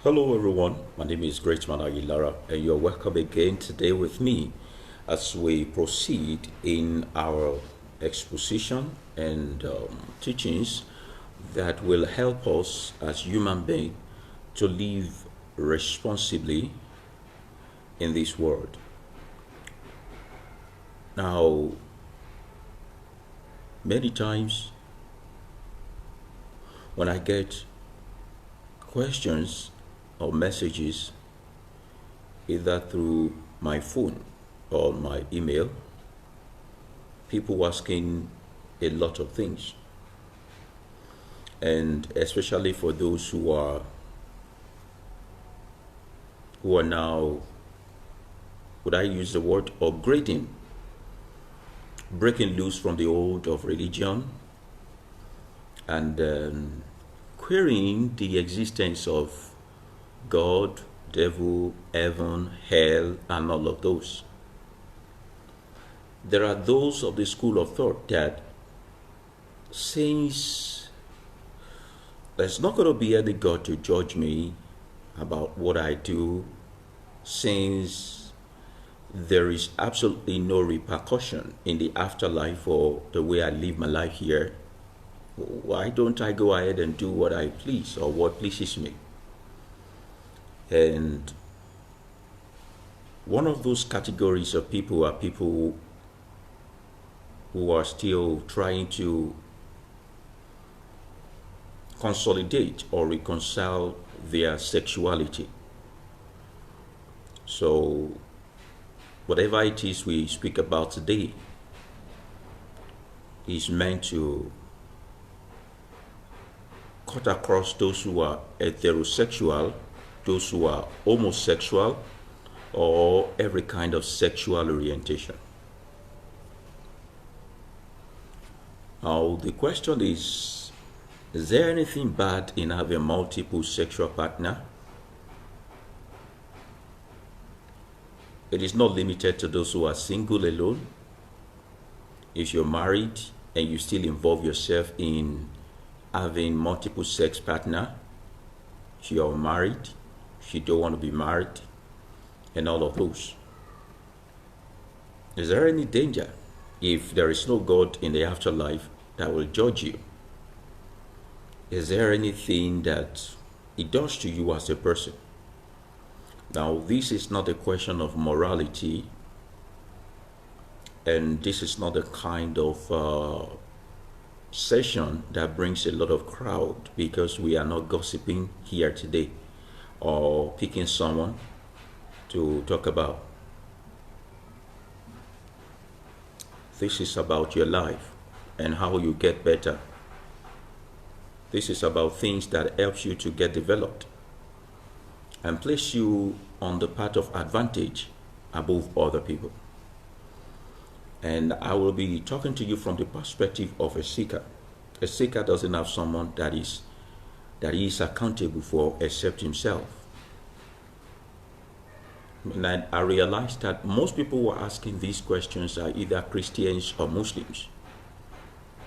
Hello, everyone. My name is Greatman Aguilara, and you're welcome again today with me as we proceed in our exposition and teachings that will help us as human beings to live responsibly in this world. Now, many times when I get questions or messages either through my phone or my email, people asking a lot of things, and especially for those who are now, would I use the word upgrading, breaking loose from the old of religion and querying the existence of God, devil, heaven, hell, and all of those. There are those of the school of thought that since there's not going to be any God to judge me about what I do, since there is absolutely no repercussion in the afterlife for the way I live my life here, why don't I go ahead and do what I please or what pleases me? And one of those categories of people are people who are still trying to consolidate or reconcile their sexuality. So whatever it is we speak about today is meant to cut across those who are heterosexual, those who are homosexual, or every kind of sexual orientation. Now, the question is there anything bad in having multiple sexual partner? It is not limited to those who are single alone. If you're married and you still involve yourself in having multiple sex partner, if you're married, if you don't want to be married, and all of those. Is there any danger if there is no God in the afterlife that will judge you? Is there anything that it does to you as a person? Now, this is not a question of morality, and this is not a kind of session that brings a lot of crowd, because we are not gossiping here today or picking someone to talk about. This is about your life and how you get better. This is about things that helps you to get developed and place you on the path of advantage above other people. And I will be talking to you from the perspective of a seeker. A seeker doesn't have someone that he is accountable for except himself. And I realized that most people who are asking these questions are either Christians or Muslims.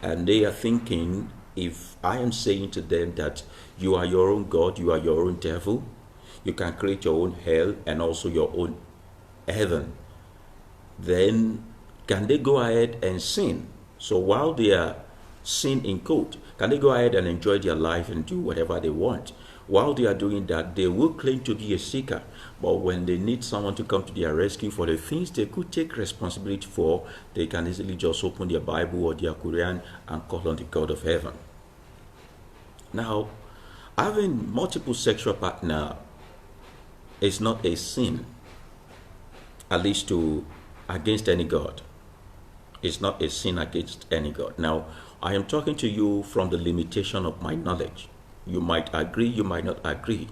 And they are thinking, if I am saying to them that you are your own God, you are your own devil, you can create your own hell and also your own heaven, then can they go ahead and sin? So while they are sin in quote, can they go ahead and enjoy their life and do whatever they want? While they are doing that, they will claim to be a seeker, but when they need someone to come to their rescue for the things they could take responsibility for, they can easily just open their Bible or their Quran and call on the God of heaven. Now, having multiple sexual partner is not a sin, at least against any God. It's not a sin against any God. Now, I am talking to you from the limitation of my knowledge. You might agree, you might not agree.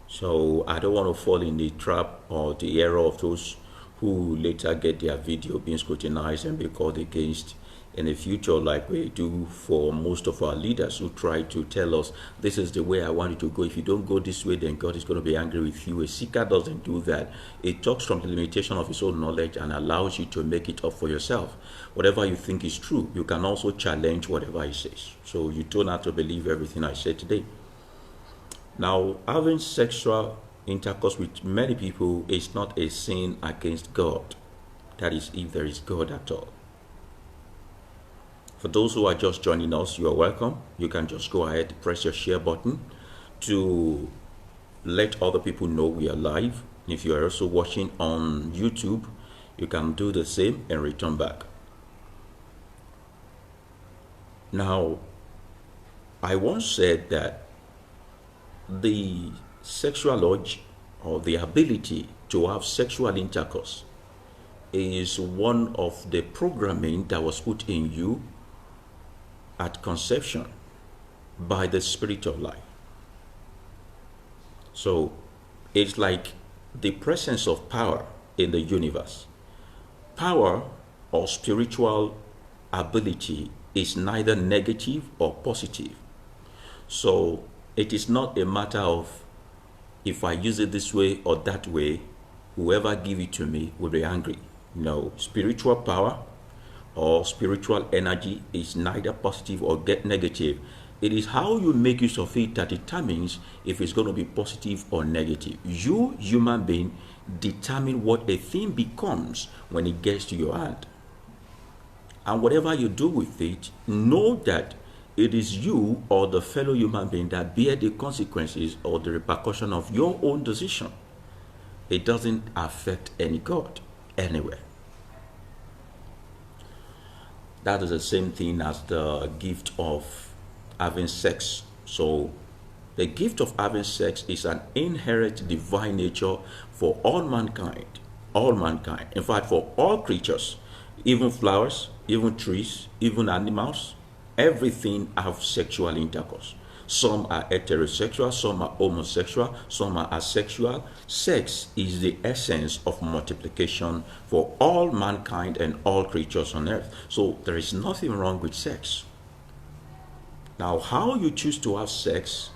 So I don't want to fall in the trap or the error of those who later get their video being scrutinized and be called against in the future, like we do for most of our leaders who try to tell us, this is the way I want you to go. If you don't go this way, then God is going to be angry with you. A seeker doesn't do that. It talks from the limitation of his own knowledge and allows you to make it up for yourself. Whatever you think is true, you can also challenge whatever he says. So you don't have to believe everything I say today. Now, having sexual intercourse with many people is not a sin against God. That is, if there is God at all. For those who are just joining us, you are welcome. You can just go ahead, press your share button to let other people know we are live. If you are also watching on YouTube, you can do the same and return back. Now, I once said that the sexual urge or the ability to have sexual intercourse is one of the programming that was put in you at conception by the Spirit of life. So it's like the presence of power in the universe. Power or spiritual ability is neither negative or positive. So it is not a matter of if I use it this way or that way, whoever give it to me will be angry. No, spiritual power or spiritual energy is neither positive or negative. It is how you make use of it that determines if it's going to be positive or negative. You, human being, determine what a thing becomes when it gets to your hand. And whatever you do with it, know that it is you or the fellow human being that bear the consequences or the repercussion of your own decision. It doesn't affect any God anywhere. That is the same thing as the gift of having sex. So the gift of having sex is an inherent divine nature for all mankind. All mankind. In fact, for all creatures, even flowers, even trees, even animals, everything have sexual intercourse. Some are heterosexual, some are homosexual, some are asexual. Sex is the essence of multiplication for all mankind and all creatures on earth. So there is nothing wrong with sex. Now, how you choose to have sex,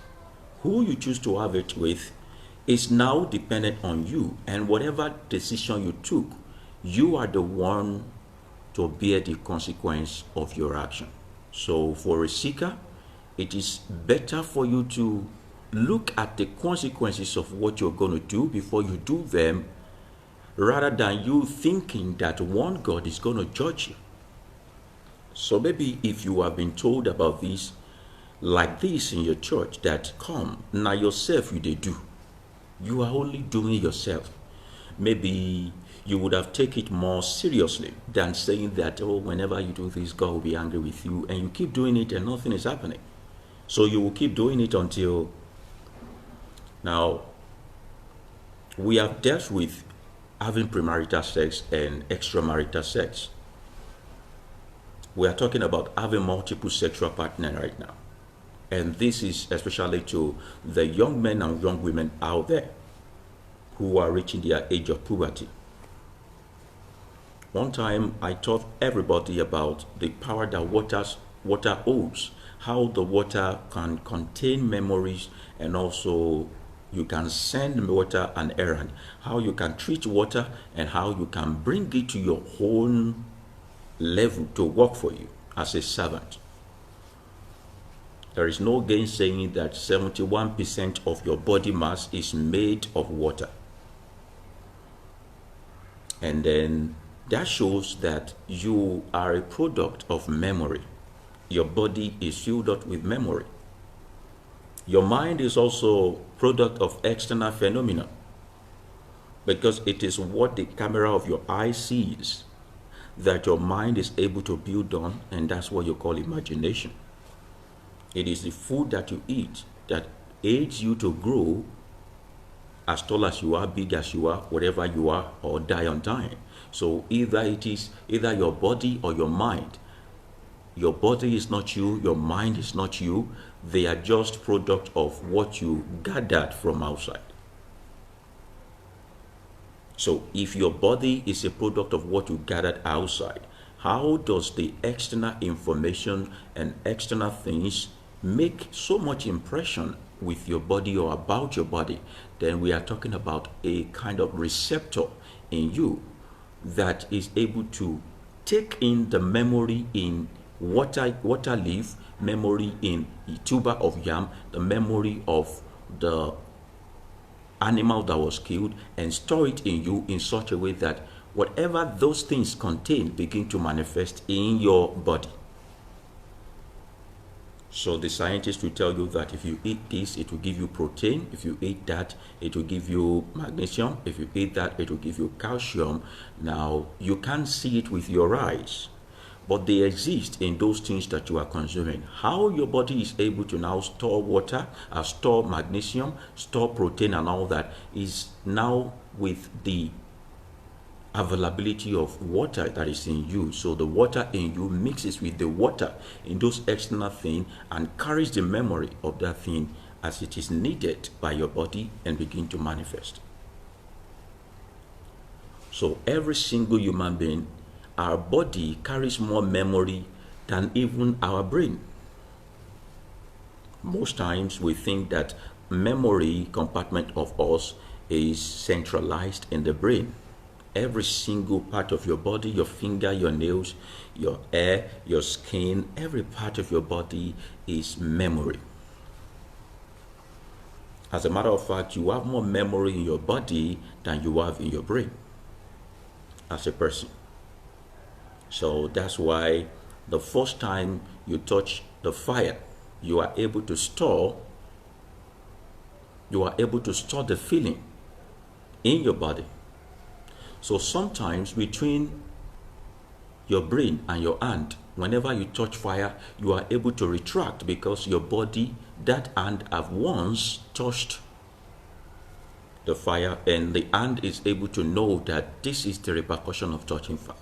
who you choose to have it with, is now dependent on you. And whatever decision you took, you are the one to bear the consequence of your action. So for a seeker, it is better for you to look at the consequences of what you're going to do before you do them, rather than you thinking that one God is going to judge you. So maybe if you have been told about this, like this in your church, that come, now yourself you they do. You are only doing yourself. Maybe you would have taken it more seriously than saying that, oh, whenever you do this, God will be angry with you, and you keep doing it and nothing is happening. So you will keep doing it until now. We have dealt with having premarital sex and extramarital sex. We are talking about having multiple sexual partners right now. And this is especially to the young men and young women out there who are reaching their age of puberty. One time I taught everybody about the power that water holds, how the water can contain memories, and also you can send water an errand, how you can treat water, and how you can bring it to your own level to work for you as a servant. There is no gainsaying that 71% of your body mass is made of water. And then that shows that you are a product of memory. Your body is filled up with memory. Your mind is also a product of external phenomena, because it is what the camera of your eye sees that your mind is able to build on, and that's what you call imagination. It is the food that you eat that aids you to grow as tall as you are, big as you are, whatever you are, or die on time. So either it is either your body or your mind. Your body is not you, your mind is not you. They are just product of what you gathered from outside. So if your body is a product of what you gathered outside, how does the external information and external things make so much impression with your body or about your body? Then we are talking about a kind of receptor in you that is able to take in the memory in water leaf, memory in tuber of yam, the memory of the animal that was killed and store it in you in such a way that whatever those things contain begin to manifest in your body. So the scientists will tell you that if you eat this, it will give you protein. If you eat that, it will give you magnesium. If you eat that, it will give you calcium. Now, you can't see it with your eyes, but they exist in those things that you are consuming. How your body is able to now store water, store magnesium, store protein and all that is now with the availability of water that is in you. So the water in you mixes with the water in those external things and carries the memory of that thing as it is needed by your body and begin to manifest. So every single human being, our body carries more memory than even our brain. Most times we think that memory compartment of us is centralized in the brain. Every single part of your body, your finger, your nails, your hair, your skin, every part of your body is memory. As a matter of fact, you have more memory in your body than you have in your brain as a person. So that's why the first time you touch the fire, you are able to store the feeling in your body. So sometimes between your brain and your hand, whenever you touch fire, you are able to retract because your body, that hand have once touched the fire, and the hand is able to know that this is the repercussion of touching fire.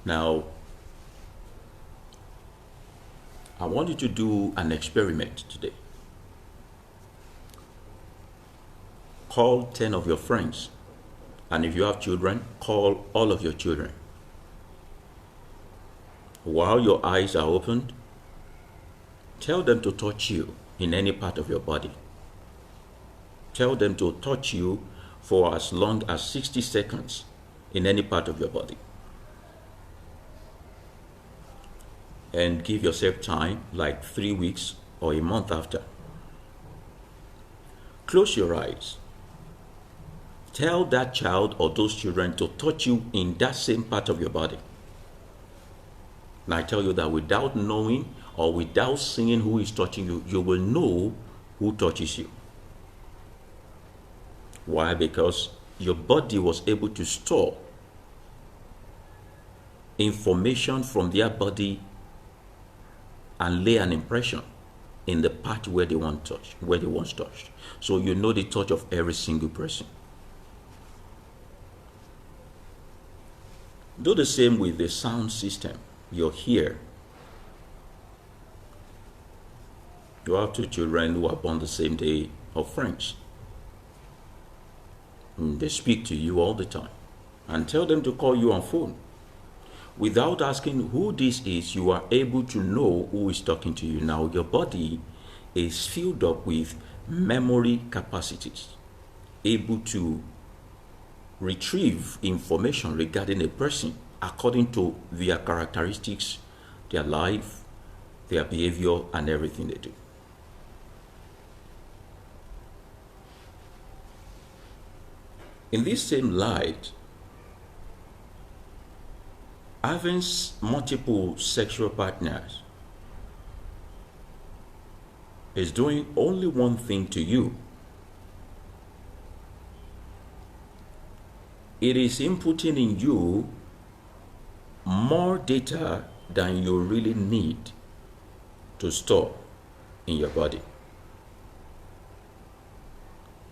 Now, I want you to do an experiment today. Call 10 of your friends, and if you have children, call all of your children. While your eyes are opened, tell them to touch you in any part of your body. Tell them to touch you for as long as 60 seconds in any part of your body. And give yourself time, like 3 weeks or a month after. Close your eyes. Tell that child or those children to touch you in that same part of your body. And I tell you that without knowing or without seeing who is touching you, you will know who touches you. Why? Because your body was able to store information from their body and lay an impression in the part where they want touched, where they once touched. So you know the touch of every single person. Do the same with the sound system, your ear. You have two children who are born the same day of friends. They speak to you all the time and tell them to call you on phone. Without asking who this is, you are able to know who is talking to you. Now, your body is filled up with memory capacities, able to retrieve information regarding a person according to their characteristics, their life, their behavior, and everything they do. In this same light, having multiple sexual partners is doing only one thing to you. It is inputting in you more data than you really need to store in your body.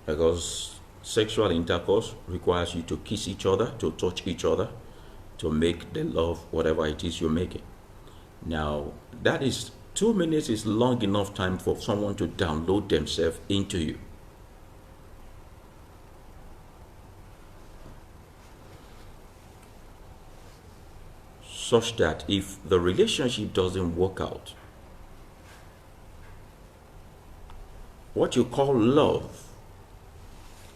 Because sexual intercourse requires you to kiss each other, to touch each other, to make the love, whatever it is you're making. Now, that is 2 minutes is long enough time for someone to download themselves into you. Such that if the relationship doesn't work out, what you call love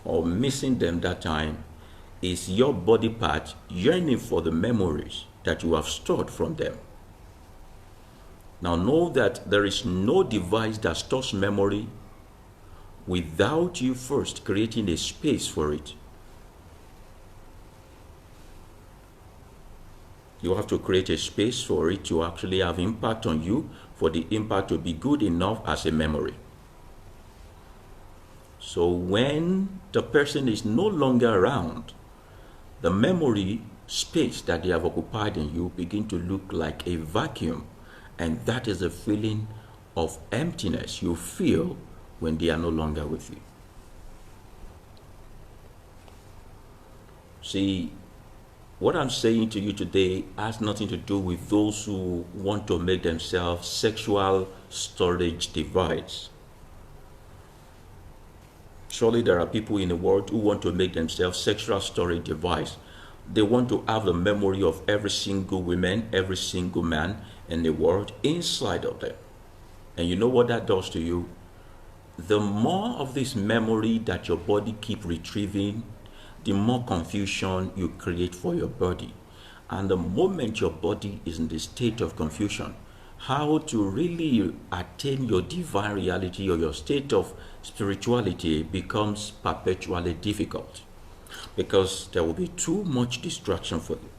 or missing them that time is your body part yearning for the memories that you have stored from them. Now know that there is no device that stores memory without you first creating a space for it. You have to create a space for it to actually have impact on you, for the impact to be good enough as a memory. So when the person is no longer around, the memory space that they have occupied in you begin to look like a vacuum, and that is the feeling of emptiness you feel when they are no longer with you. See, what I'm saying to you today has nothing to do with those who want to make themselves sexual storage devices. Surely there are people in the world who want to make themselves sexual storage device. They want to have the memory of every single woman, every single man in the world inside of them. And you know what that does to you? The more of this memory that your body keep retrieving, the more confusion you create for your body. And the moment your body is in the state of confusion, how to really attain your divine reality or your state of spirituality becomes perpetually difficult, because there will be too much distraction for you.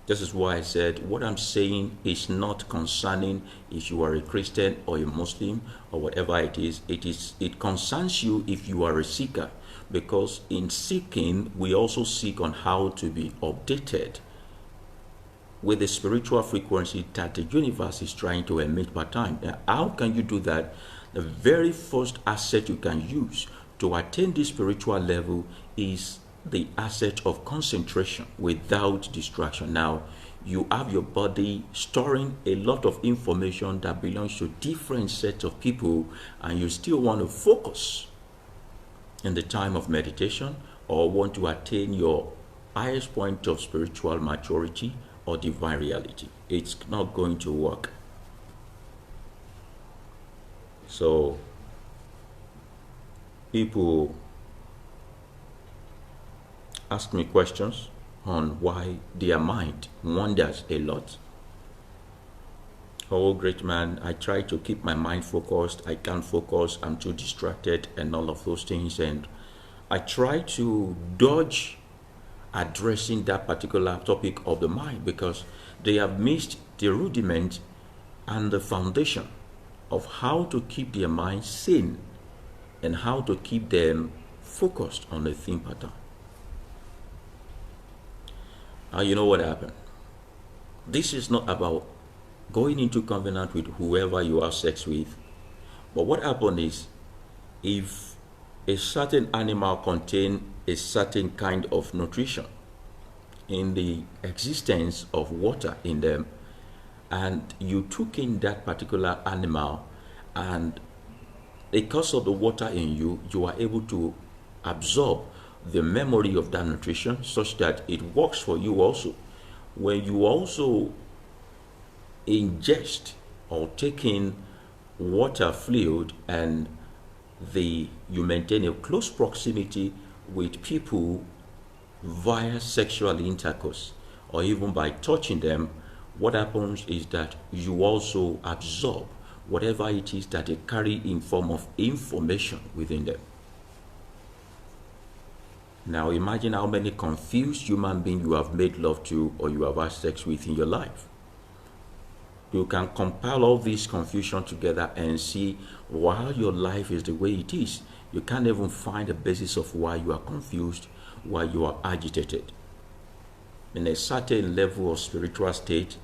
This is why I said what I'm saying is not concerning if you are a Christian or a Muslim or whatever it is. It concerns you if you are a seeker, because in seeking we also seek on how to be updated with the spiritual frequency that the universe is trying to emit per time. Now, how can you do that? The very first asset you can use to attain this spiritual level is the asset of concentration without distraction. Now, you have your body storing a lot of information that belongs to different sets of people, and you still want to focus in the time of meditation or want to attain your highest point of spiritual maturity or divine reality. It's not going to work. So people ask me questions on why their mind wanders a lot. Oh, great man, I try to keep my mind focused. I can't focus. I'm too distracted and all of those things. And I try to dodge addressing that particular topic of the mind, because they have missed the rudiment and the foundation of how to keep their mind sane and how to keep them focused on the theme pattern. Now, you know what happened? This is not about going into covenant with whoever you have sex with, but what happened is, if a certain animal contains a certain kind of nutrition in the existence of water in them, and you took in that particular animal, and because of the water in you, you are able to absorb the memory of that nutrition such that it works for you also. When you also ingest or take in water fluid, and you maintain a close proximity with people via sexual intercourse or even by touching them, what happens is that you also absorb whatever it is that they carry in form of information within them. Now imagine how many confused human beings you have made love to or you have had sex with in your life. You can compile all this confusion together and see why your life is the way it is. You can't even find a basis of why you are confused, why you are agitated. In a certain level of spiritual state,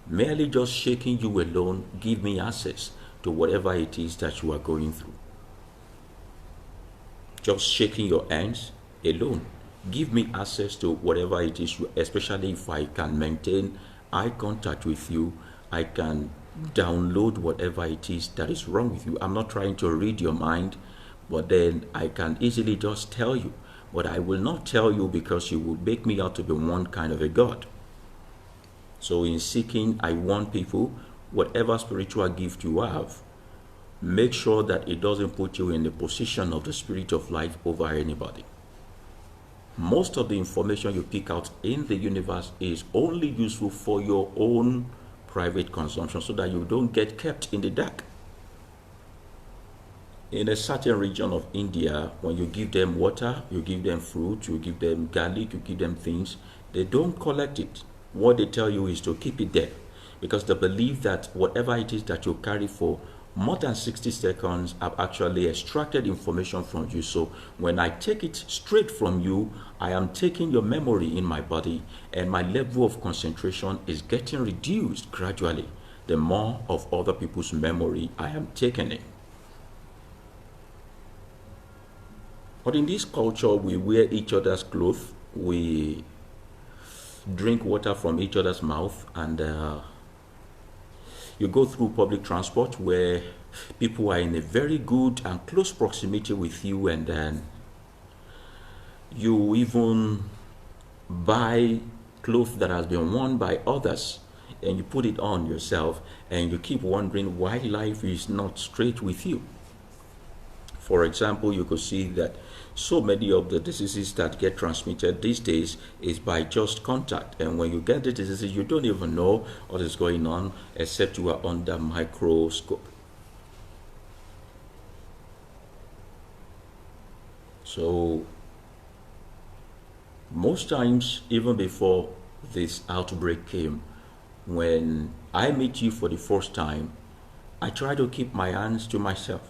merely just shaking you alone give me access to whatever it is that you are going through. Just shaking your hands alone give me access to whatever it is, especially if I can maintain eye contact with you. I can download whatever it is that is wrong with you. I'm not trying to read your mind, but then I can easily just tell you. But I will not tell you because you would make me out to be one kind of a God. So in seeking, I warn people, whatever spiritual gift you have, make sure that it doesn't put you in the position of the spirit of life over anybody. Most of the information you pick out in the universe is only useful for your own private consumption so that you don't get kept in the dark. In a certain region of India, when you give them water, you give them fruit, you give them garlic, you give them things, they don't collect it. What they tell you is to keep it there, because they believe that whatever it is that you carry for more than 60 seconds, I've actually extracted information from you. So when I take it straight from you, I am taking your memory in my body, and my level of concentration is getting reduced gradually the more of other people's memory I am taking in. But in this culture, we wear each other's clothes, we drink water from each other's mouth, and you go through public transport where people are in a very good and close proximity with you, and then you even buy clothes that has been worn by others and you put it on yourself, and you keep wondering why life is not straight with you. For example, you could see that so many of the diseases that get transmitted these days is by just contact. And when you get the diseases, you don't even know what is going on except you are under microscope. So most times, even before this outbreak came, when I meet you for the first time, I try to keep my hands to myself.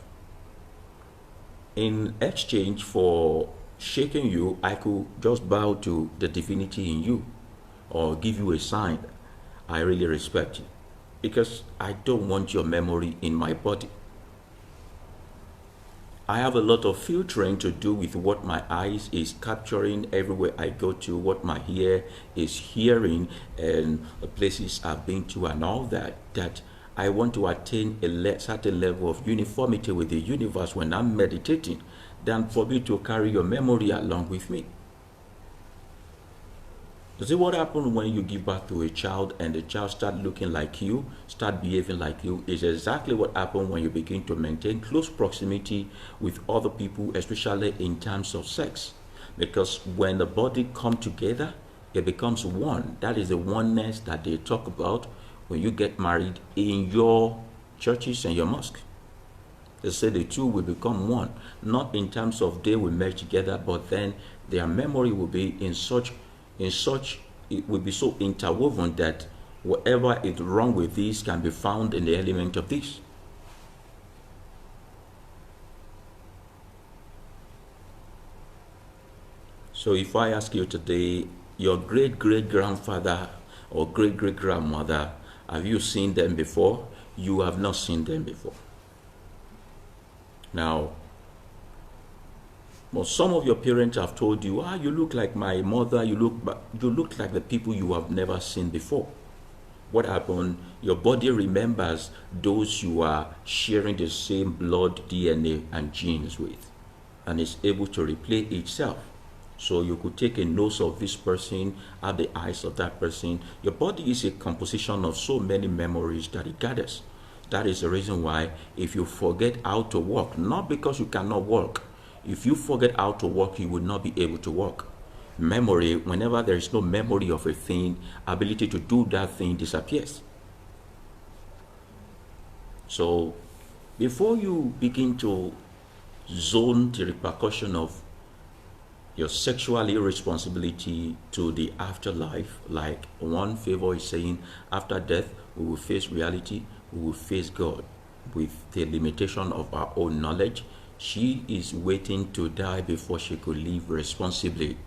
In exchange for shaking you, I could just bow to the divinity in you or give you a sign. I really respect you, because I don't want your memory in my body. I have a lot of filtering to do with what my eyes is capturing everywhere I go to, what my ear is hearing, and the places I've been to, and all that I want to attain a certain level of uniformity with the universe when I'm meditating, than for me to carry your memory along with me. You see what happens when you give birth to a child and the child start looking like you, start behaving like you, is exactly what happens when you begin to maintain close proximity with other people, especially in terms of sex. Because when the body comes together, it becomes one. That is the oneness that they talk about when you get married in your churches and your mosque. They say the two will become one, not in terms of they will merge together, but then their memory will be it will be so interwoven that whatever is wrong with this can be found in the element of this. So if I ask you today, your great-great-grandfather or great-great-grandmother, have you seen them before? You have not seen them before. Now, but some of your parents have told you, you look like my mother, you look like the people you have never seen before. What happened? Your body remembers those you are sharing the same blood, DNA, and genes with, and is able to replay itself. So you could take a nose of this person, have the eyes of that person. Your body is a composition of so many memories that it gathers. That is the reason why if you forget how to walk, not because you cannot walk, if you forget how to walk, you will not be able to walk. Memory, whenever there is no memory of a thing, ability to do that thing disappears. So before you begin to zone the repercussion of your sexual irresponsibility to the afterlife, like one favor is saying, after death we will face reality, we will face God with the limitation of our own knowledge. She is waiting to die before she could live responsibly.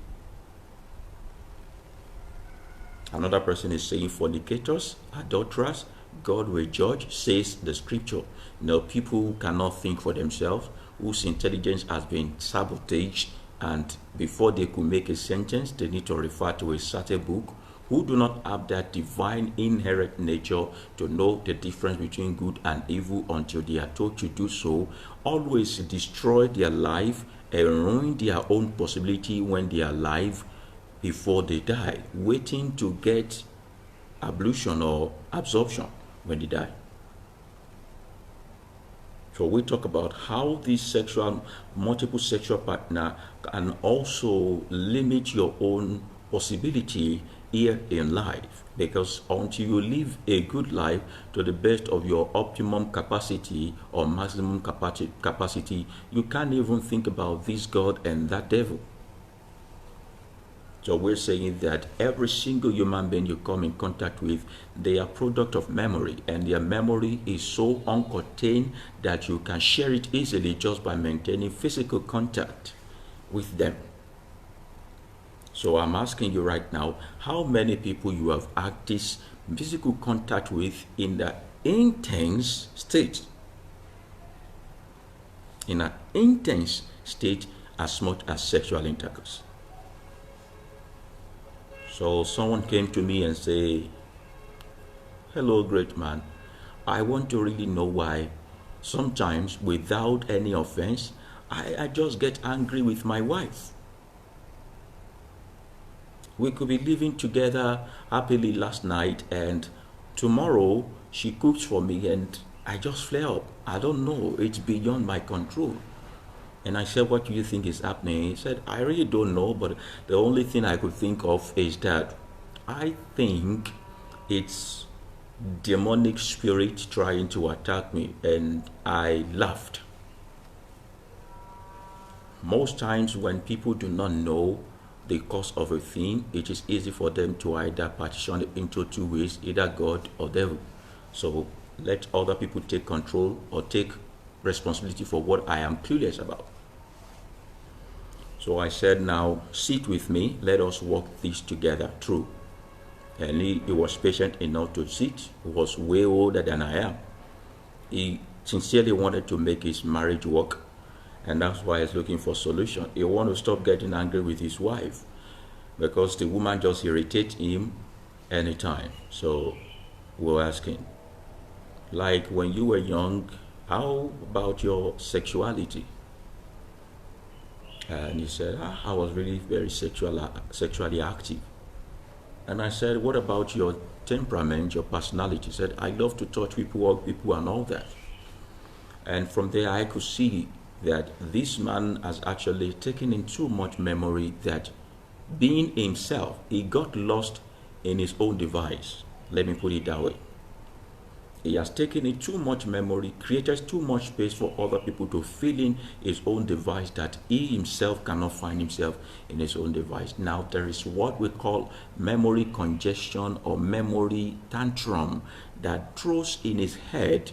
Another person is saying, fornicators, adulterers, God will judge, says the scripture. Now, people who cannot think for themselves, whose intelligence has been sabotaged, and before they could make a sentence, they need to refer to a certain book, who do not have that divine inherent nature to know the difference between good and evil until they are told to do so, always destroy their life and ruin their own possibility when they are alive before they die, waiting to get ablution or absorption when they die. So we talk about how this multiple sexual partner can also limit your own possibility here in life, because until you live a good life to the best of your optimum capacity or maximum capacity, you can't even think about this God and that devil. So we're saying that every single human being you come in contact with, they are product of memory, and their memory is so uncontained that you can share it easily just by maintaining physical contact with them. So I'm asking you right now, how many people you have had this physical contact with in the intense state? In an intense state as much as sexual intercourse. So someone came to me and say, hello, great man. I want to really know why sometimes without any offense, I just get angry with my wife. We could be living together happily last night, and tomorrow she cooks for me and I just flare up. I don't know. It's beyond my control. And I said, what do you think is happening? He said, I really don't know, but the only thing I could think of is that I think it's demonic spirit trying to attack me. And I laughed. Most times when people do not know the cause of a thing, it is easy for them to either partition it into two ways, either God or devil. So let other people take control or take responsibility for what I am clueless about. So I said, now sit with me, let us walk this together through. And he was patient enough to sit. He was way older than I am. He sincerely wanted to make his marriage work, and that's why he's looking for solution. He wants to stop getting angry with his wife because the woman just irritates him anytime. So we're asking, like when you were young, how about your sexuality? And he said, I was really very sexually active. And I said, what about your temperament, your personality? He said, I love to touch people, hug people, and all that. And from there, I could see that this man has actually taken in too much memory, that being himself, he got lost in his own device. Let me put it that way. He has taken in too much memory, created too much space for other people to fill in his own device, that he himself cannot find himself in his own device. Now there is what we call memory congestion or memory tantrum that throws in his head.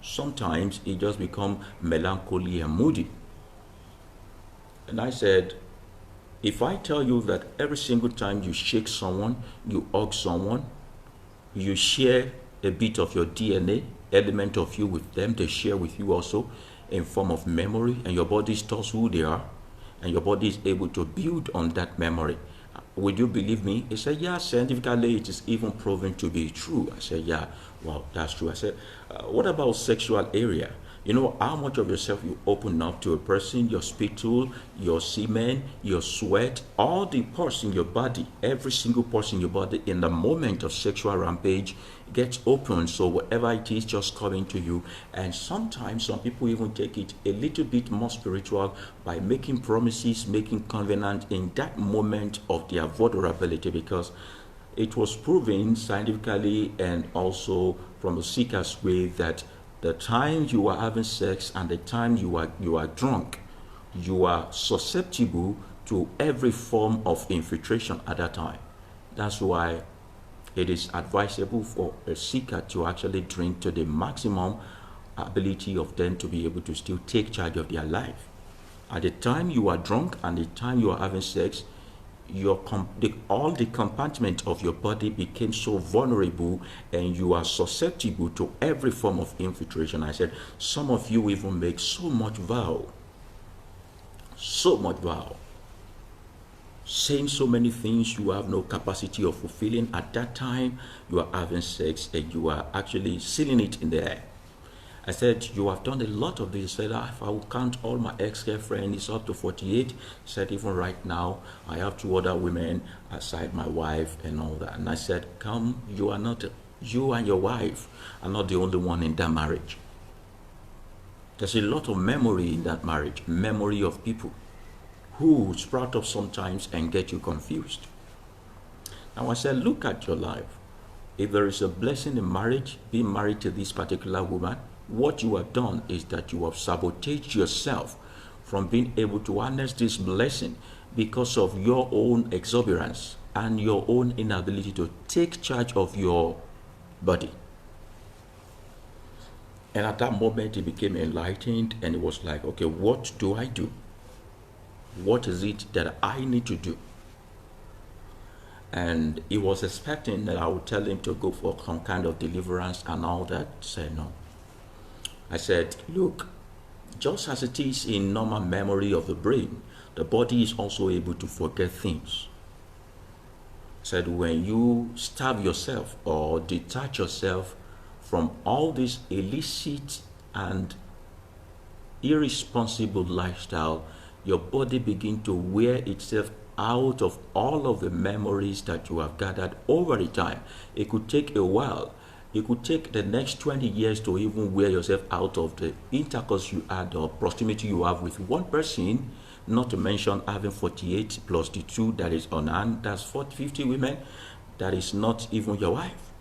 Sometimes he just becomes melancholy and moody. And I said, if I tell you that every single time you shake someone, you hug someone, you share a bit of your DNA, element of you with them, they share with you also in form of memory, and your body stores who they are, and your body is able to build on that memory. Would you believe me? He said, yeah, scientifically it is even proven to be true. I said, yeah, wow, that's true. I said, what about sexual area? You know how much of yourself you open up to a person, your spittle, your semen, your sweat, all the parts in your body, every single part in your body in the moment of sexual rampage gets open. So whatever it is just coming to you. And sometimes some people even take it a little bit more spiritual by making promises, making covenant in that moment of their vulnerability, because it was proven scientifically and also from the seeker's way that the time you are having sex and the time you are drunk, you are susceptible to every form of infiltration at that time. That's why it is advisable for a seeker to actually drink to the maximum ability of them to be able to still take charge of their life. At the time you are drunk and the time you are having sex, all the compartment of your body became so vulnerable and you are susceptible to every form of infiltration. I said, some of you even make so much vow, saying so many things you have no capacity of fulfilling. At that time you are having sex and you are actually sealing it in the air. I said, you have done a lot of this. He said, if I will count all my ex-girlfriends, it's up to 48. He said, even right now, I have 2 other women aside my wife and all that. And I said, come, you and your wife are not the only one in that marriage. There's a lot of memory in that marriage, memory of people who sprout up sometimes and get you confused. And I said, look at your life. If there is a blessing in marriage, being married to this particular woman, what you have done is that you have sabotaged yourself from being able to harness this blessing because of your own exuberance and your own inability to take charge of your body. And at that moment, he became enlightened and it was like, okay, what do I do? What is it that I need to do? And he was expecting that I would tell him to go for some kind of deliverance and all that. Said no. I said, look, just as it is in normal memory of the brain, the body is also able to forget things. I said, when you starve yourself or detach yourself from all this illicit and irresponsible lifestyle, your body begins to wear itself out of all of the memories that you have gathered over the time. It could take a while. It could take the next 20 years to even wear yourself out of the intercourse you had or proximity you have with one person, not to mention having 48 plus the 2 that is on hand, that's 40, 50 women, that is not even your wife.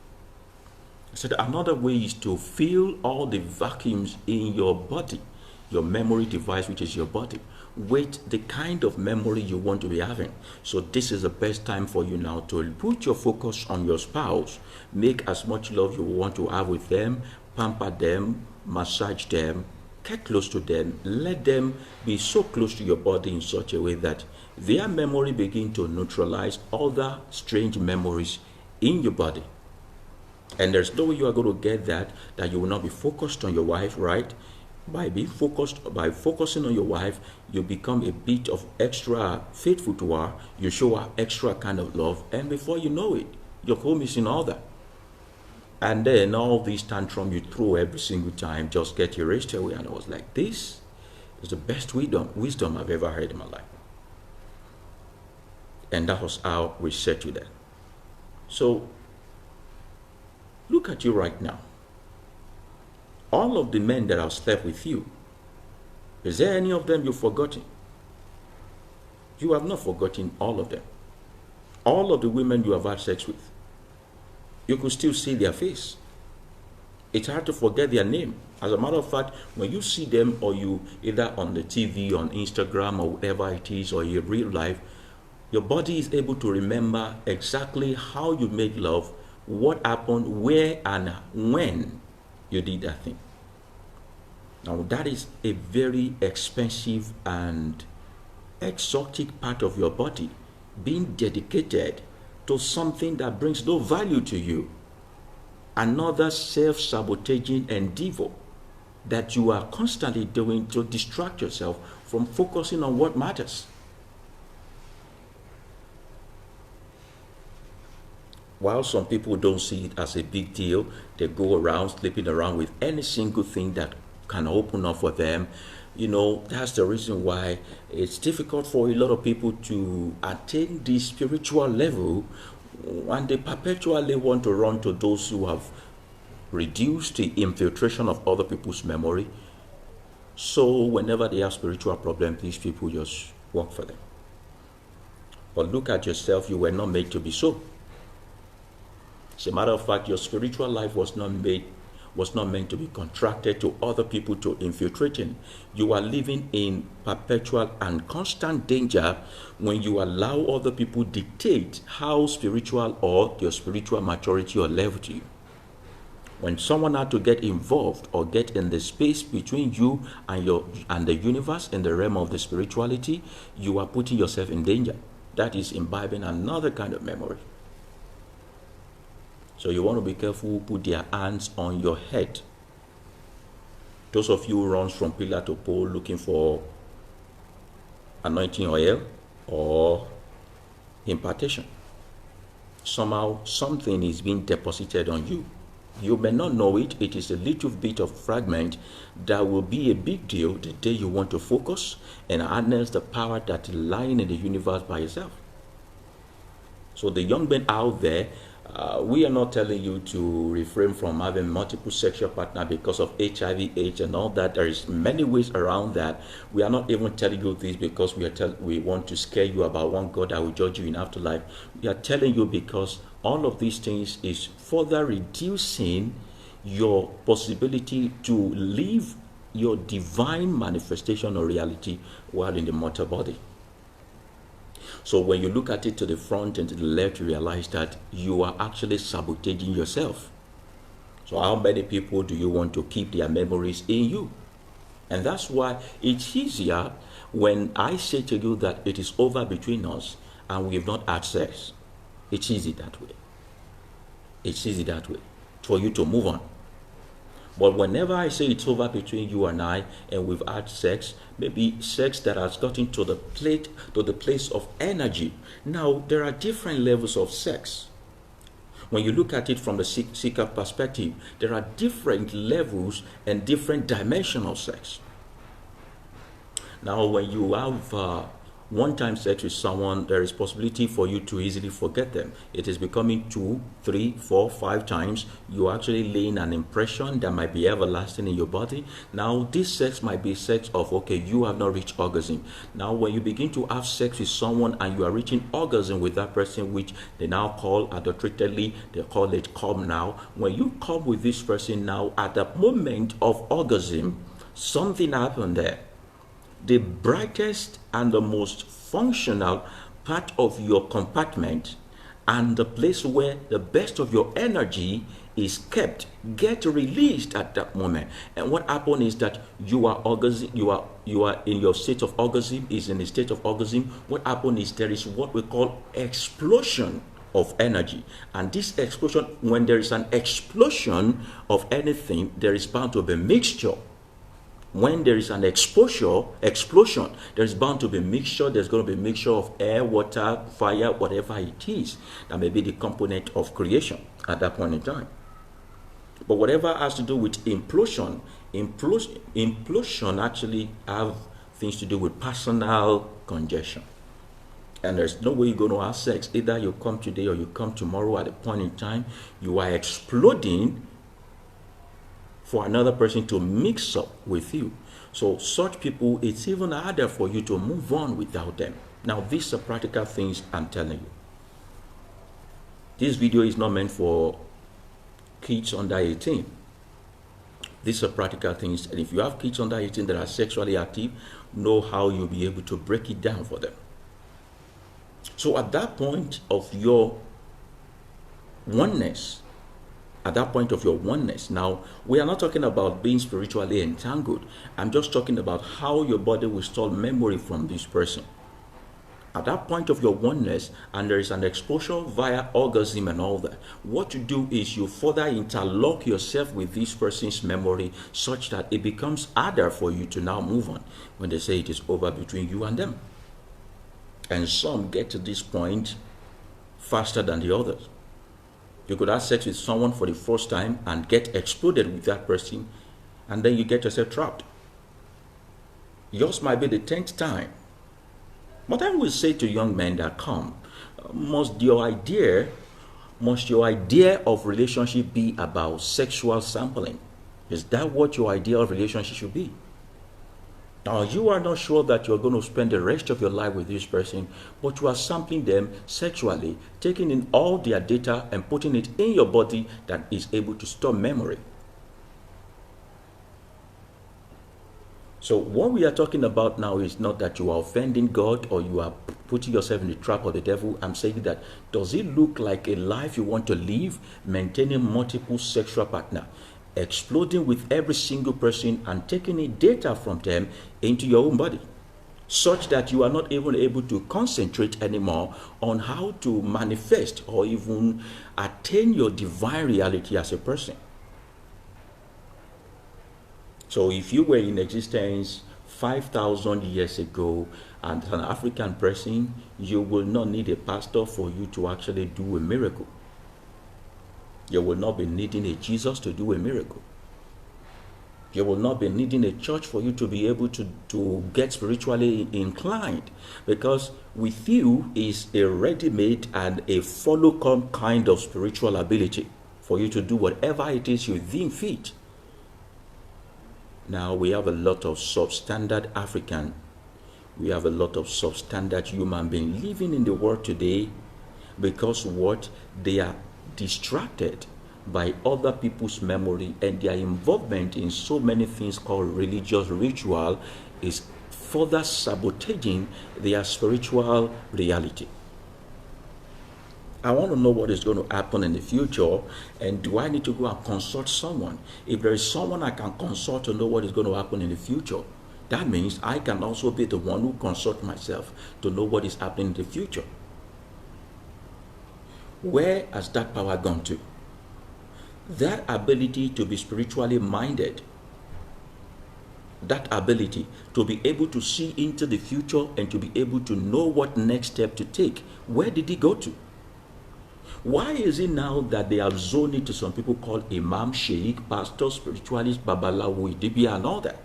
I said another way is to fill all the vacuums in your body, your memory device, which is your body, with the kind of memory you want to be having. So this is the best time for you now to put your focus on your spouse, make as much love you want to have with them, pamper them, massage them, get close to them, let them be so close to your body in such a way that their memory begin to neutralize other strange memories in your body. And there's no way you are going to get that you will not be focused on your wife, right? By focusing on your wife, you become a bit of extra faithful to her, you show her extra kind of love, and before you know it, your home is in order. And then all these tantrum you throw every single time just get erased away. And I was like, this is the best wisdom I've ever heard in my life. And that was how we settled that. So look at you right now. All of the men that have slept with you, is there any of them you've forgotten? You have not forgotten all of them. All of the women you have had sex with, you could still see their face. It's hard to forget their name. As a matter of fact, when you see them, or you either on the TV, on Instagram, or whatever it is, or in real life, your body is able to remember exactly how you made love, what happened, where and when you did that thing. Now that is a very expensive and exotic part of your body being dedicated to something that brings no value to you. Another self-sabotaging endeavor that you are constantly doing to distract yourself from focusing on what matters. While some people don't see it as a big deal, they go around sleeping around with any single thing that can open up for them. You know, that's the reason why it's difficult for a lot of people to attain this spiritual level, and they perpetually want to run to those who have reduced the infiltration of other people's memory. So whenever they have spiritual problems, these people just work for them. But look at yourself, you were not made to be so. As a matter of fact, your spiritual life was not meant to be contracted to other people to infiltrate in. You are living in perpetual and constant danger when you allow other people dictate how spiritual or your spiritual maturity or level to you. When someone had to get involved or get in the space between you and the universe in the realm of the spirituality, you are putting yourself in danger. That is imbibing another kind of memory. So you want to be careful who put their hands on your head. Those of you who runs from pillar to pole looking for anointing oil or impartation. Somehow something is being deposited on you. You may not know it. It is a little bit of fragment that will be a big deal the day you want to focus and harness the power that is lying in the universe by yourself. So the young men out there, We are not telling you to refrain from having multiple sexual partner because of HIV/AIDS and all that. There is many ways around that. We are not even telling you this because we want to scare you about one God that will judge you in afterlife. We are telling you because all of these things is further reducing your possibility to live your divine manifestation or reality while in the mortal body. So when you look at it to the front and to the left, you realize that you are actually sabotaging yourself. So how many people do you want to keep their memories in you? And that's why it's easier when I say to you that it is over between us and we have not had sex. It's easy that way. It's easy that way for you to move on. But whenever I say it's over between you and I, and we've had sex, maybe sex that has gotten to the place of energy. Now, there are different levels of sex. When you look at it from the seeker perspective, there are different levels and different dimensions of sex. Now, when you have one-time sex with someone, there is possibility for you to easily forget them. It is becoming 2, 3, 4, 5 times. You're actually laying an impression that might be everlasting in your body. Now, this sex might be sex of, okay, you have not reached orgasm. Now, when you begin to have sex with someone and you are reaching orgasm with that person, which they now call adulteratedly, they call it come now. When you come with this person now, at the moment of orgasm, something happened there. The brightest and the most functional part of your compartment and the place where the best of your energy is kept get released at that moment. And what happens is that you are in your state of orgasm, is in a state of orgasm. What happens is there is what we call explosion of energy. And this explosion, when there is an explosion of anything, there is bound to be mixture. When there is an explosion, there is bound to be mixture. There's going to be a mixture of air, water, fire, whatever it is. That may be the component of creation at that point in time. But whatever has to do with implosion actually have things to do with personal congestion. And there's no way you're going to have sex. Either you come today or you come tomorrow. At a point in time, you are exploding for another person to mix up with you. So such people, it's even harder for you to move on without them. Now, these are practical things I'm telling you. This video is not meant for kids under 18. These are practical things, and if you have kids under 18 that are sexually active, know how you'll be able to break it down for them. So at that point of your oneness, now we are not talking about being spiritually entangled. I'm just talking about how your body will store memory from this person. At that point of your oneness, and there is an exposure via orgasm and all that, what you do is you further interlock yourself with this person's memory such that it becomes harder for you to now move on when they say it is over between you and them. And some get to this point faster than the others. You could have sex with someone for the first time and get exploded with that person, and then you get yourself trapped. Yours might be the 10th time. But I will say to young men that come, must your idea of relationship be about sexual sampling? Is that what your idea of relationship should be? Now, you are not sure that you're going to spend the rest of your life with this person, but you are sampling them sexually, taking in all their data and putting it in your body that is able to store memory. So what we are talking about now is not that you are offending God or you are putting yourself in the trap of the devil. I'm saying that, does it look like a life you want to live, maintaining multiple sexual partners, exploding with every single person and taking in data from them into your own body, such that you are not even able to concentrate anymore on how to manifest or even attain your divine reality as a person? So if you were in existence 5,000 years ago and an African person, you will not need a pastor for you to actually do a miracle. You will not be needing a Jesus to do a miracle. You will not be needing a church for you to be able to get spiritually inclined, because with you is a ready-made and a follow-come kind of spiritual ability for you to do whatever it is you think fit. Now we have a lot of substandard African, we have a lot of substandard human beings living in the world today, because what they are distracted by other people's memory, and their involvement in so many things called religious ritual is further sabotaging their spiritual reality. I want to know what is going to happen in the future, and do I need to go and consult someone? If there is someone I can consult to know what is going to happen in the future, that means I can also be the one who consult myself to know what is happening in the future. Where has that power gone to? That ability to be spiritually minded, that ability to be able to see into the future and to be able to know what next step to take, where did it go to? Why is it now that they have zoned it to some people called imam, sheikh, pastor, spiritualist, babalawo, idibia, and all that?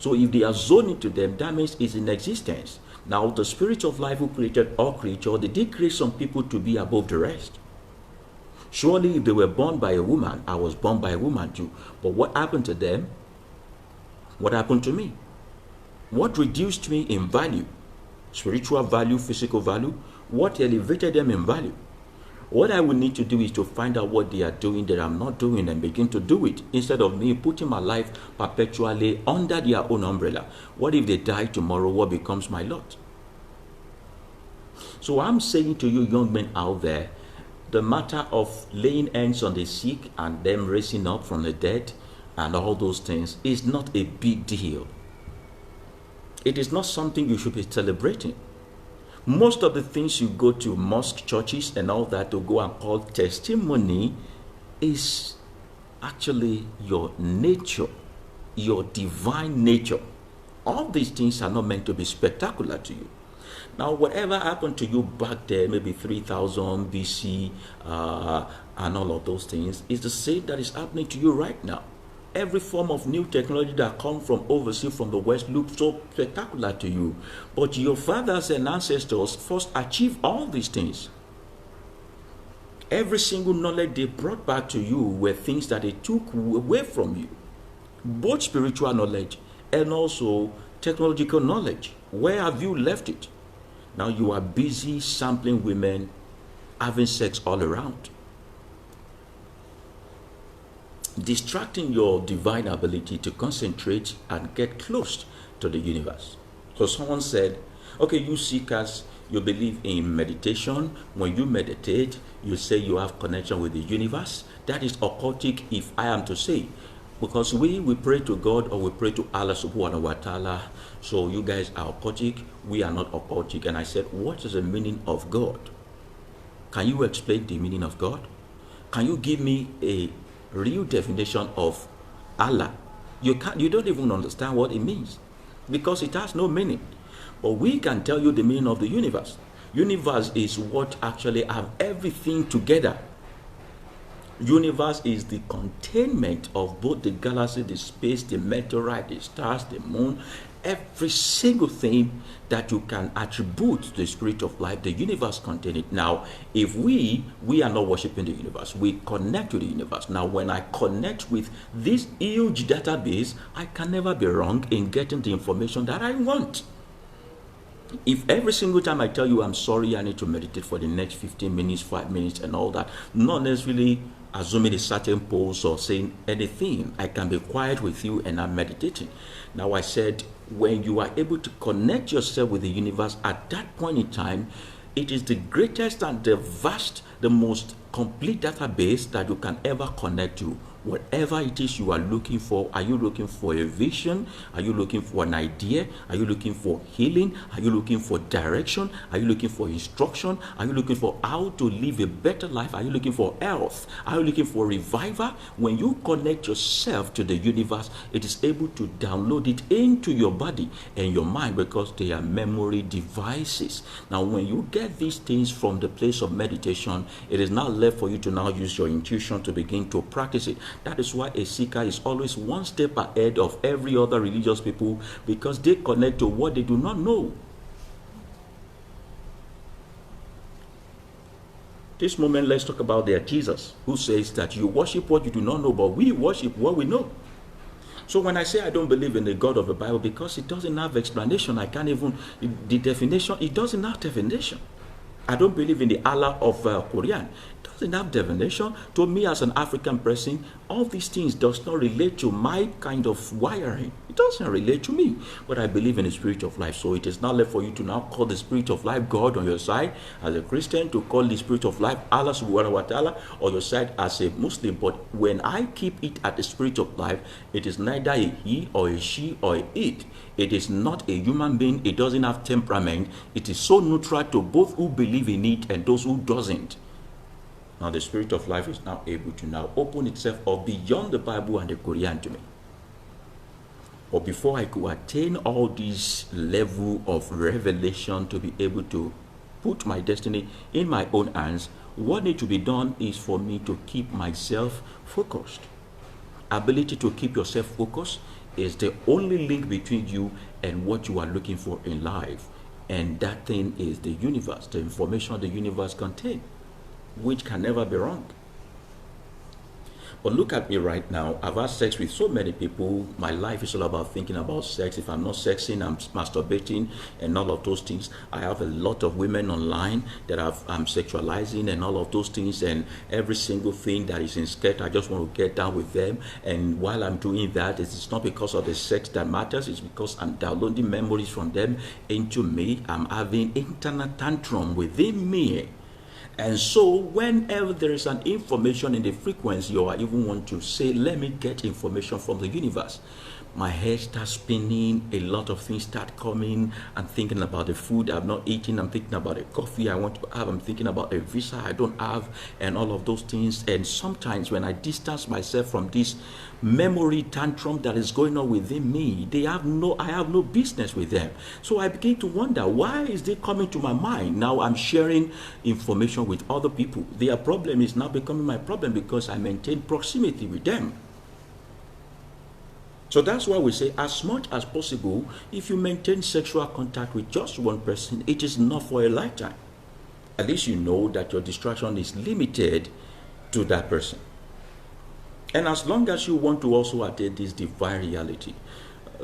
So if they are zoned it to them, that means it's in existence. Now the Spirit of life who created all creature, they did create some people to be above the rest. Surely if they were born by a woman, I was born by a woman too. But what happened to them? What happened to me? What reduced me in value? Spiritual value, physical value? What elevated them in value? What I would need to do is to find out what they are doing that I'm not doing and begin to do it, instead of me putting my life perpetually under their own umbrella. What if they die tomorrow? What becomes my lot? So I'm saying to you young men out there, the matter of laying hands on the sick and them raising up from the dead and all those things is not a big deal. It is not something you should be celebrating. Most of the things you go to mosque, churches and all that to go and call testimony is actually your nature, your divine nature. All these things are not meant to be spectacular to you. Now, whatever happened to you back there, maybe 3000 BC, and all of those things, is the same that is happening to you right now. Every form of new technology that comes from overseas, from the West, looks so spectacular to you. But your fathers and ancestors first achieved all these things. Every single knowledge they brought back to you were things that they took away from you. Both spiritual knowledge and also technological knowledge. Where have you left it? Now you are busy sampling women, having sex all around, distracting your divine ability to concentrate and get close to the universe. So someone said, okay, you seekers, you believe in meditation. When you meditate, you say you have connection with the universe. That is occultic, if I am to say. Because we pray to God, or we pray to Allah subhanahu wa ta'ala. So you guys are occultic, we are not occultic. And I said, what is the meaning of God? Can you explain the meaning of God? Can you give me a real definition of Allah? You don't even understand what it means, because it has no meaning. But we can tell you the meaning of the universe. Universe is what actually have everything together. Universe is the containment of both the galaxy, the space, the meteorite, the stars, the moon, every single thing that you can attribute to the spirit of life. The universe contains it. Now, if we are not worshiping the universe, we connect to the universe. Now, when I connect with this huge database, I can never be wrong in getting the information that I want. If every single time I tell you I'm sorry, I need to meditate for the next 15 minutes, 5 minutes and all that, not necessarily assuming a certain pose or saying anything, I can be quiet with you and I'm meditating. Now I said, when you are able to connect yourself with the universe at that point in time, it is the greatest and the vast, the most complete database that you can ever connect to. Whatever it is you are looking for, are you looking for a vision? Are you looking for an idea? Are you looking for healing? Are you looking for direction? Are you looking for instruction? Are you looking for how to live a better life? Are you looking for health? Are you looking for revival? When you connect yourself to the universe, it is able to download it into your body and your mind, because they are memory devices. Now, when you get these things from the place of meditation, it is now left for you to now use your intuition to begin to practice it. That is why a seeker is always one step ahead of every other religious people, because they connect to what they do not know. This moment, let's talk about their Jesus, who says that you worship what you do not know, but we worship what we know. So when I say I don't believe in the God of the Bible, because it doesn't have explanation, I can't even, the definition, it doesn't have definition. I don't believe in the Allah of Quran. It doesn't have definition. To me as an African person, all these things does not relate to my kind of wiring. It doesn't relate to me. But I believe in the spirit of life. So it is not left for you to now call the spirit of life God on your side as a Christian, to call the spirit of life Allah subhanahu wa ta'ala on your side as a Muslim. But when I keep it at the spirit of life, it is neither a he or a she or a it. It is not a human being. It doesn't have temperament. It is so neutral to both who believe in it and those who doesn't. Now the spirit of life is now able to now open itself up beyond the Bible and the Quran to me. But before I could attain all this level of revelation to be able to put my destiny in my own hands, what needs to be done is for me to keep myself focused. Ability to keep yourself focused is the only link between you and what you are looking for in life. And that thing is the universe, the information the universe contains, which can never be wrong. But look at me right now. I've had sex with so many people. My life is all about thinking about sex. If I'm not sexing, I'm masturbating and all of those things. I have a lot of women online that I'm sexualizing and all of those things, and every single thing that is in skirt, I just want to get down with them. And while I'm doing that, it's not because of the sex that matters. It's because I'm downloading memories from them into me. I'm having internal tantrum within me. And so whenever there is an information in the frequency, or I even want to say, let me get information from the universe, my head starts spinning, a lot of things start coming. I'm thinking about the food I'm not eating, I'm thinking about the coffee I want to have, I'm thinking about a visa I don't have, and all of those things. And sometimes when I distance myself from this memory tantrum that is going on within me, I have no business with them. So I begin to wonder, why is they coming to my mind? Now I'm sharing information with other people. Their problem is now becoming my problem because I maintain proximity with them. So that's why we say, as much as possible, if you maintain sexual contact with just one person, it is not for a lifetime. At least you know that your distraction is limited to that person. And as long as you want to also attain this divine reality,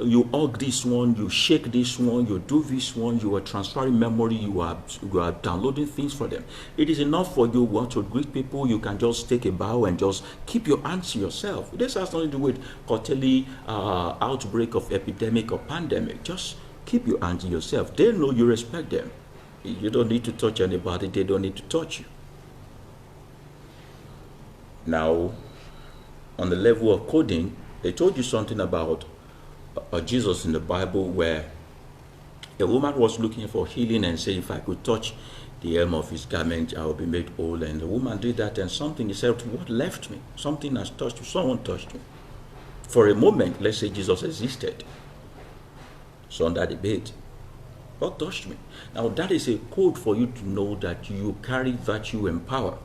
you hug this one, you shake this one, you do this one, you are transferring memory, you are downloading things for them. It is enough for you want to greet people. You can just take a bow and just keep your hands to yourself. This has nothing to do with quarterly outbreak of epidemic or pandemic. Just keep your hands to yourself. They know you respect them. You don't need to touch anybody. They don't need to touch you. Now, on the level of coding, they told you something about Jesus in the Bible, where a woman was looking for healing and said, if I could touch the hem of his garment, I will be made whole. And the woman did that, and something, he said, what left me? Something has touched you. Someone touched me. For a moment, let's say Jesus existed. So under debate, what touched me? Now that is a code for you to know that you carry virtue and power.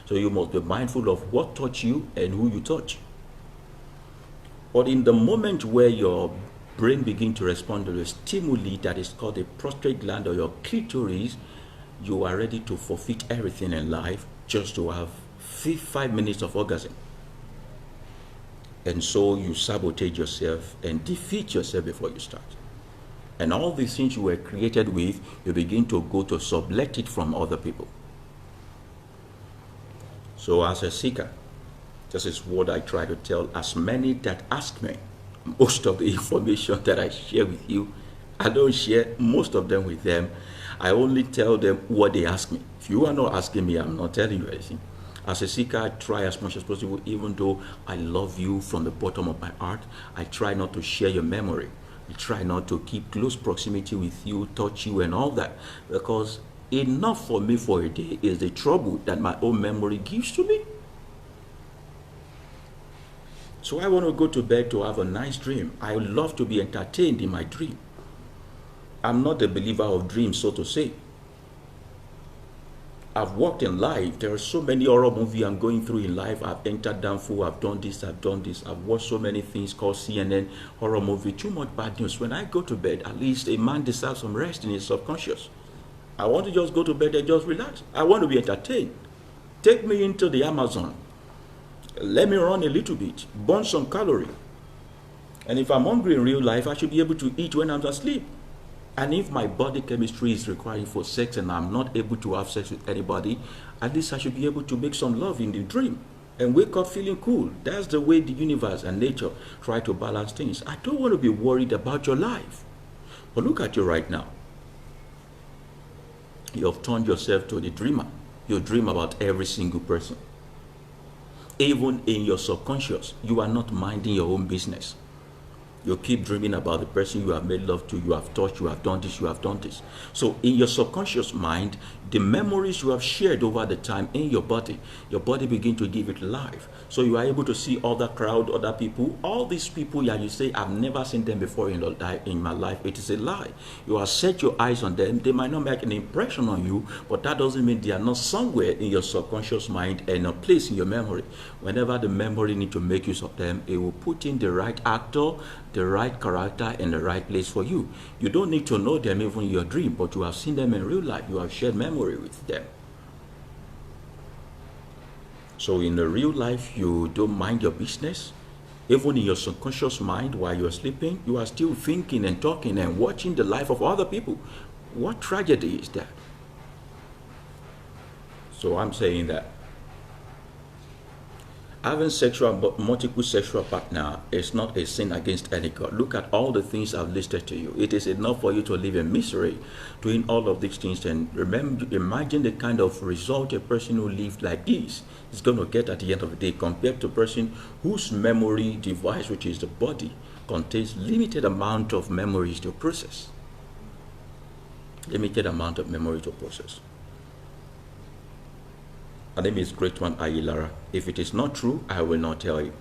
So you must be mindful of what touched you and who you touch. But in the moment where your brain begins to respond to a stimuli that is called the prostate gland or your clitoris, you are ready to forfeit everything in life just to have 5 minutes of orgasm. And so you sabotage yourself and defeat yourself before you start. And all these things you were created with, you begin to go to sublet it from other people. So as a seeker, this is what I try to tell as many that ask me. Most of the information that I share with you, I don't share most of them with them. I only tell them what they ask me. If you are not asking me, I'm not telling you anything. As a seeker, I try as much as possible, even though I love you from the bottom of my heart, I try not to share your memory. I try not to keep close proximity with you, touch you and all that. Because enough for me for a day is the trouble that my own memory gives to me. So I want to go to bed to have a nice dream. I love to be entertained in my dream. I'm not a believer of dreams, so to say. I've walked in life. There are so many horror movies I'm going through in life. I've entered downfall. I've done this. I've done this. I've watched so many things called CNN horror movie. Too much bad news. When I go to bed, at least a man deserves some rest in his subconscious. I want to just go to bed and just relax. I want to be entertained. Take me into the Amazon. Let me run a little bit. Burn some calorie. And if I'm hungry in real life, I should be able to eat when I'm asleep. And if my body chemistry is requiring for sex and I'm not able to have sex with anybody, at least I should be able to make some love in the dream and wake up feeling cool. That's the way the universe and nature try to balance things. I don't want to be worried about your life. But look at you right now. You have turned yourself to the dreamer. You dream about every single person. Even in your subconscious, you are not minding your own business. You keep dreaming about the person you have made love to, you have touched, you have done this, you have done this. So in your subconscious mind, the memories you have shared over the time in your body begin to give it life. So you are able to see other crowd, other people, all these people, yeah, you say, I've never seen them before in my life. It is a lie. You have set your eyes on them. They might not make an impression on you, but that doesn't mean they are not somewhere in your subconscious mind and a place in your memory. Whenever the memory needs to make use of them, it will put in the right actor, the right character, in the right place for you. You don't need to know them even in your dream, but you have seen them in real life. You have shared memory with them. So in the real life, you don't mind your business. Even in your subconscious mind, while you're sleeping, you are still thinking and talking and watching the life of other people. What tragedy is that? So I'm saying that having multiple sexual partner is not a sin against any God. Look at all the things I've listed to you. It is enough for you to live in misery doing all of these things. And remember, imagine the kind of result a person who lived like this is going to get at the end of the day compared to a person whose memory device, which is the body, contains limited amount of memories to process. Limited amount of memory to process. My name is Great One Ayilara. If it is not true, I will not tell you.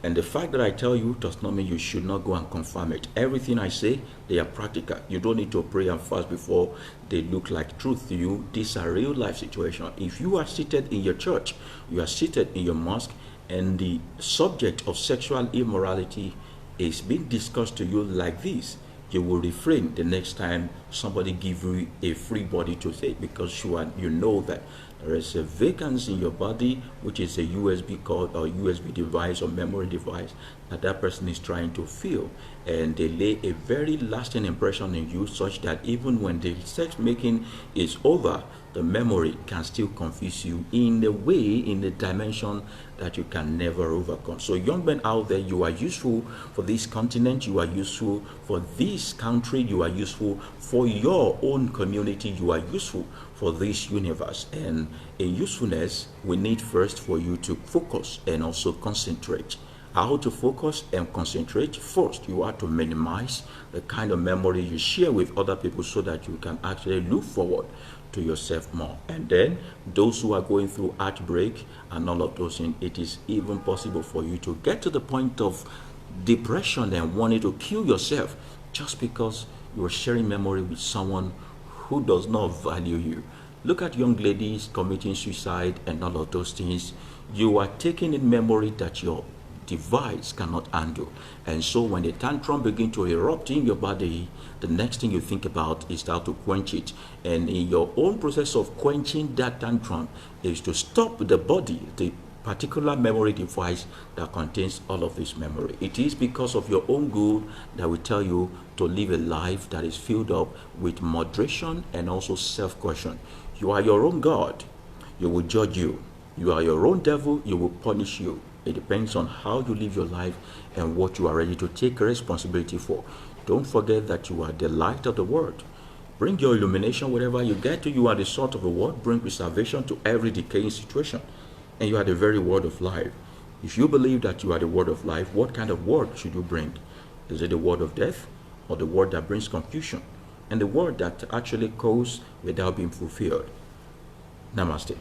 And the fact that I tell you does not mean you should not go and confirm it. Everything I say, they are practical. You don't need to pray and fast before they look like truth to you. These are real life situations. If you are seated in your church, you are seated in your mosque, and the subject of sexual immorality is being discussed to you like this, you will refrain the next time somebody gives you a free body to say, because you know that there is a vacancy in your body, which is a USB cord or USB device or memory device that person is trying to fill, and they lay a very lasting impression in you, such that even when the sex making is over, the memory can still confuse you in a way, in a dimension that you can never overcome. So young men out there, you are useful for this continent, you are useful for this country, you are useful for your own community, you are useful for this universe. And in usefulness, we need first for you to focus and also concentrate. How to focus and concentrate? First, you are to minimize the kind of memory you share with other people so that you can actually look forward to yourself more. And then those who are going through heartbreak and all of those things, it is even possible for you to get to the point of depression and wanting to kill yourself just because you are sharing memory with someone who does not value you. Look at young ladies committing suicide and all of those things. You are taking in memory that your device cannot handle, and so when the tantrum begin to erupt in your body, the next thing you think about is how to quench it. And in your own process of quenching that tantrum is to stop the body, the particular memory device that contains all of this memory. It is because of your own good that we tell you to live a life that is filled up with moderation and also self-caution. You are your own God. You will judge you. You are your own devil. You will punish you. It depends on how you live your life and what you are ready to take responsibility for. Don't forget that you are the light of the world. Bring your illumination wherever you get to. You are the salt of the world. Bring preservation to every decaying situation. And you are the very word of life. If you believe that you are the word of life, what kind of word should you bring? Is it the word of death or the word that brings confusion? And the word that actually goes without being fulfilled? Namaste.